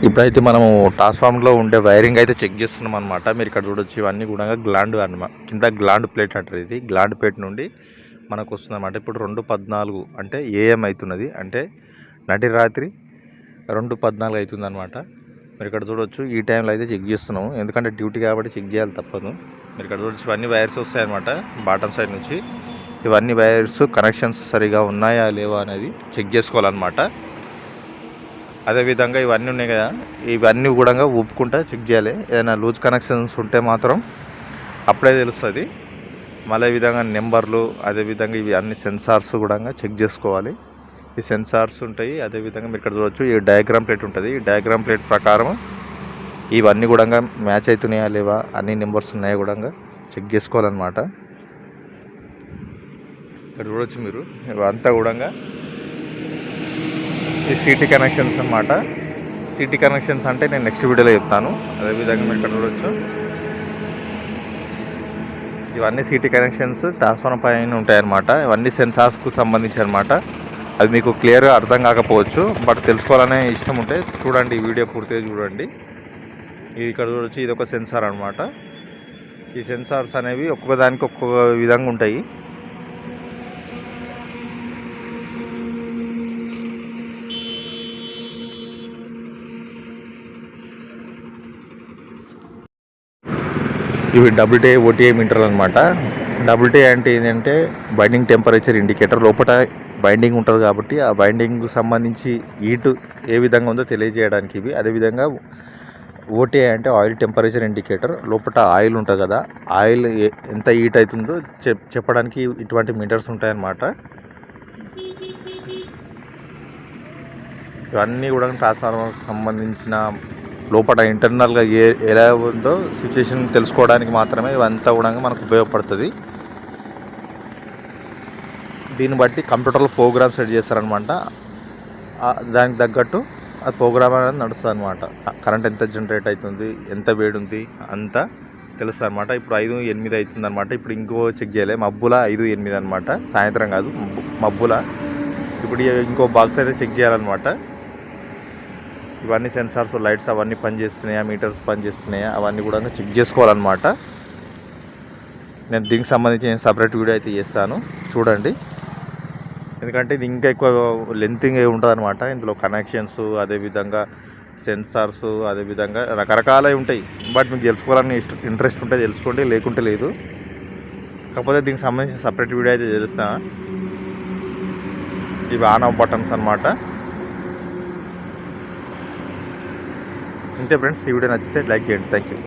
ఇప్పుడైతే మనము ట్రాన్స్ఫార్మర్లో ఉండే వైరింగ్ అయితే చెక్ చేస్తున్నాం అనమాట. మీరు ఇక్కడ చూడొచ్చు, ఇవన్నీ కూడా గ్లాండ్ అనమాట. కింద గ్లాండ్ ప్లేట్ అంటారు. ఇది గ్లాండ్ ప్లేట్ నుండి మనకు వస్తుంది అనమాట. ఇప్పుడు 2:14 అంటే ఏఎం అవుతున్నది, అంటే నటి రాత్రి 2:14 అవుతుంది అనమాట. మీరు ఇక్కడ చూడొచ్చు, ఈ టైంలో అయితే చెక్ చేస్తున్నాము, ఎందుకంటే డ్యూటీ కాబట్టి చెక్ చేయాలి, తప్పదు. మీరు ఇక్కడ చూడొచ్చు, ఇవన్నీ వైర్స్ వస్తాయన్నమాట బాటమ్ సైడ్ నుంచి. ఇవన్నీ వైర్స్ కనెక్షన్స్ సరిగా ఉన్నాయా లేవా అనేది చెక్ చేసుకోవాలన్నమాట. అదేవిధంగా ఇవన్నీ ఉన్నాయి కదా, ఇవన్నీ కూడా ఊపుకుంటా చెక్ చేయాలి. ఏదైనా లూజ్ కనెక్షన్స్ ఉంటే మాత్రం అప్పుడే తెలుస్తుంది. మళ్ళీ ఈ విధంగా నెంబర్లు, అదేవిధంగా ఇవి అన్ని సెన్సార్స్ కూడా చెక్ చేసుకోవాలి. ఈ సెన్సార్స్ ఉంటాయి. అదేవిధంగా మీరు ఇక్కడ చూడవచ్చు, ఈ డయాగ్రామ్ ప్లేట్ ఉంటుంది. ఈ డయాగ్రామ్ ప్లేట్ ప్రకారం ఇవన్నీ కూడా మ్యాచ్ అవుతున్నాయా లేవా, అన్ని నెంబర్స్ ఉన్నాయా కూడా చెక్ చేసుకోవాలన్నమాట. ఇక్కడ చూడవచ్చు మీరు, ఇవంతా కూడా ఈ సిటీ కనెక్షన్స్ అన్నమాట. సిటీ కనెక్షన్స్ అంటే నేను నెక్స్ట్ వీడియోలో చెప్తాను. అదేవిధంగా మీరు ఇక్కడ చూడవచ్చు, ఇవన్నీ సిటీ కనెక్షన్స్ ట్రాన్స్ఫార్మర్ పైన ఉంటాయన్నమాట. ఇవన్నీ సెన్సార్స్కు సంబంధించి అనమాట. అది మీకు క్లియర్గా అర్థం కాకపోవచ్చు, బట్ తెలుసుకోవాలనే ఇష్టం ఉంటే చూడండి, ఈ వీడియో పూర్తిగా చూడండి. ఇది ఇక్కడ చూడవచ్చు, ఇది ఒక సెన్సార్ అనమాట. ఈ సెన్సార్స్ అనేవి ఒక్కొక్క దానికి ఒక్కొక్క విధంగా ఉంటాయి. ఇవి WTA OTA మీటర్లు అనమాట. WTA అంటే ఏంటంటే బైండింగ్ టెంపరేచర్ ఇండికేటర్. లోపల బైండింగ్ ఉంటుంది కాబట్టి ఆ బైండింగ్కు సంబంధించి హీట్ ఏ విధంగా ఉందో తెలియజేయడానికి ఇవి. అదేవిధంగా OTA అంటే ఆయిల్ టెంపరేచర్ ఇండికేటర్. లోపల ఆయిల్ ఉంటుంది కదా, ఆయిల్ ఎంత హీట్ అవుతుందో చెప్పడానికి ఇటువంటి మీటర్స్ ఉంటాయన్నమాట. ఇవన్నీ కూడా ట్రాన్స్ఫార్మర్కి సంబంధించిన లోపల ఇంటర్నల్గా ఎలా ఉందో సిచ్యువేషన్ తెలుసుకోవడానికి మాత్రమే ఇవంతా కూడా మనకు ఉపయోగపడుతుంది. దీన్ని బట్టి కంప్యూటర్లో ప్రోగ్రామ్ సెట్ చేస్తారనమాట. దానికి తగ్గట్టు ఆ ప్రోగ్రామ్ అనేది నడుస్తుంది అనమాట. కరెంట్ ఎంత జనరేట్ అవుతుంది, ఎంత వేడి ఉంది అంతా తెలుస్తుంది అనమాట. ఇప్పుడు 5:08 అవుతుంది అనమాట. ఇప్పుడు ఇంకో చెక్ చేయాలి, మబ్బుల 5:08 అనమాట. సాయంత్రం కాదు, మబ్బుల. ఇప్పుడు ఇంకో బాక్స్ అయితే చెక్ చేయాలన్నమాట. ఇవన్నీ సెన్సార్స్, లైట్స్ అవన్నీ పనిచేస్తున్నాయా, మీటర్స్ పనిచేస్తున్నాయా, అవన్నీ కూడా చెక్ చేసుకోవాలన్నమాట. నేను దీనికి సంబంధించి సపరేట్ వీడియో అయితే చేస్తాను, చూడండి. ఎందుకంటే ఇది ఇంకా ఎక్కువ లెంతింగ్ ఉంటుంది అనమాట. ఇందులో కనెక్షన్స్, అదేవిధంగా సెన్సార్స్, అదేవిధంగా రకరకాలవి ఉంటాయి. బట్ మీకు తెలుసుకోవాలని ఇంట్రెస్ట్ ఉంటే తెలుసుకోండి, లేకుంటే లేదు. కాకపోతే దీనికి సంబంధించిన సపరేట్ వీడియో అయితే చేస్తాను. ఇవి ఆన్ ఆఫ్ బటన్స్ అనమాట. ఇంతే ఫ్రెండ్స్, ఈ వీడియో నచ్చితే లైక్ చేయండి. Thank you.